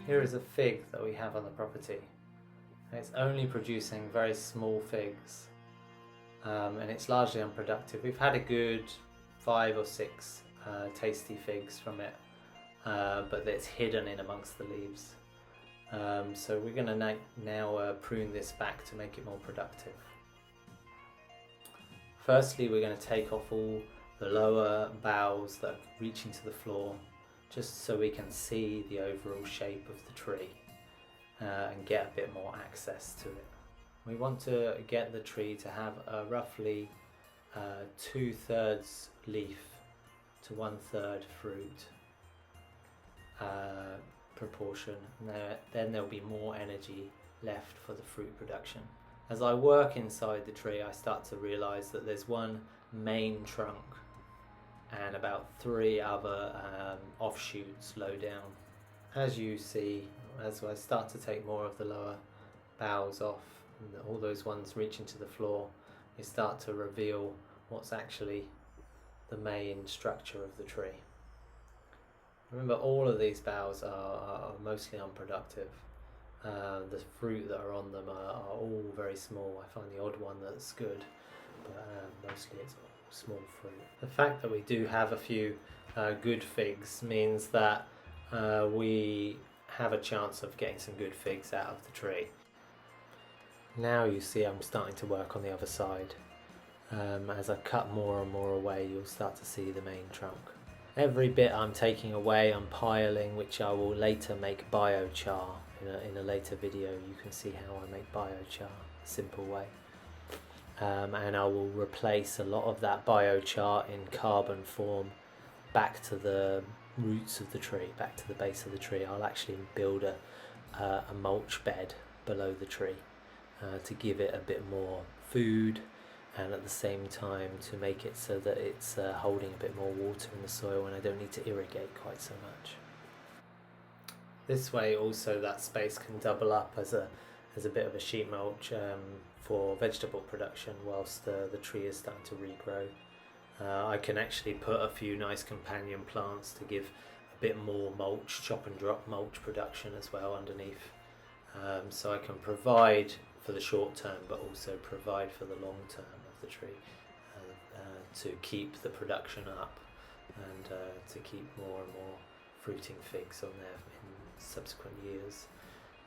Here is a fig that we have on the property. It's only producing very small figs, and it's largely unproductive. We've had a good 5 or 6 tasty figs from it, but it's hidden in amongst the leaves. So we're going to now prune this back to make it more productive. Firstly, we're going to take off all the lower boughs that are reaching to the floor, just so we can see the overall shape of the tree and get a bit more access to it. We want to get the tree to have a roughly 2/3 leaf to 1/3 fruit proportion. Then there'll be more energy left for the fruit production. As I work inside the tree, I start to realize that there's one main trunk and about 3 other offshoots low down. As you see, as I start to take more of the lower boughs off, and all those ones reaching to the floor, you start to reveal what's actually the main structure of the tree. Remember, all of these boughs are mostly unproductive. The fruit that are on them are all very small. I find the odd one that's good, but mostly it's all small fruit. The fact that we do have a few good figs means that we have a chance of getting some good figs out of the tree. Now you see I'm starting to work on the other side. As I cut more and more away, you'll start to see the main trunk. Every bit I'm taking away, I'm piling, which I will later make biochar. In a later video you can see how I make biochar, a simple way. And I will replace a lot of that biochar in carbon form back to the roots of the tree, back to the base of the tree. I'll actually build a mulch bed below the tree to give it a bit more food, and at the same time to make it so that it's holding a bit more water in the soil and I don't need to irrigate quite so much. This way also that space can double up as a bit of a sheet mulch for vegetable production whilst the tree is starting to regrow. I can actually put a few nice companion plants to give a bit more mulch, chop and drop mulch production as well underneath. So I can provide for the short term but also provide for the long term of the tree to keep the production up and to keep more and more fruiting figs on there in subsequent years.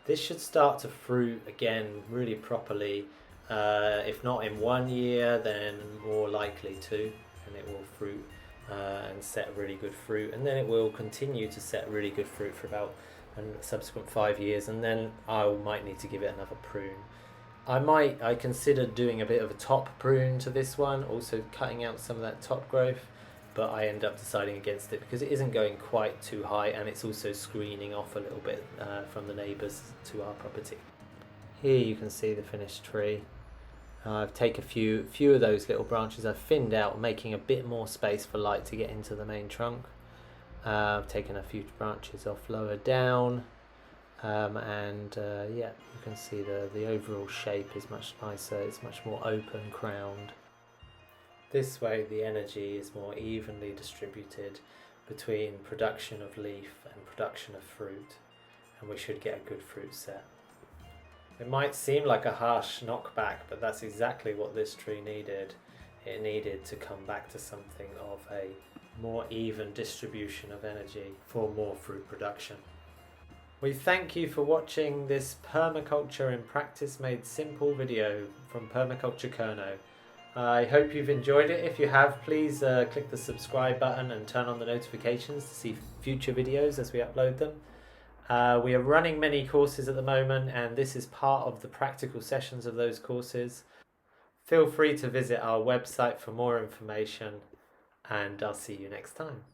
This should start to fruit again really properly, if not in 1 year, then more likely 2, and it will fruit and set really good fruit, and then it will continue to set really good fruit for about subsequent 5 years, and then I might need to give it another prune. I considered doing a bit of a top prune to this one, also cutting out some of that top growth, but I end up deciding against it because it isn't going quite too high and it's also screening off a little bit from the neighbours to our property. Here you can see the finished tree. I've taken a few of those little branches I've thinned out, making a bit more space for light to get into the main trunk. I've taken a few branches off lower down, and yeah, you can see the overall shape is much nicer, it's much more open crowned. This way the energy is more evenly distributed between production of leaf and production of fruit, and we should get a good fruit set. It might seem like a harsh knockback, but that's exactly what this tree needed. It needed to come back to something of a more even distribution of energy for more fruit production. We thank you for watching this Permaculture in Practice Made Simple video from Permaculture Kerno. I hope you've enjoyed it. If you have, please click the subscribe button and turn on the notifications to see future videos as we upload them. We are running many courses at the moment, and this is part of the practical sessions of those courses. Feel free to visit our website for more information, and I'll see you next time.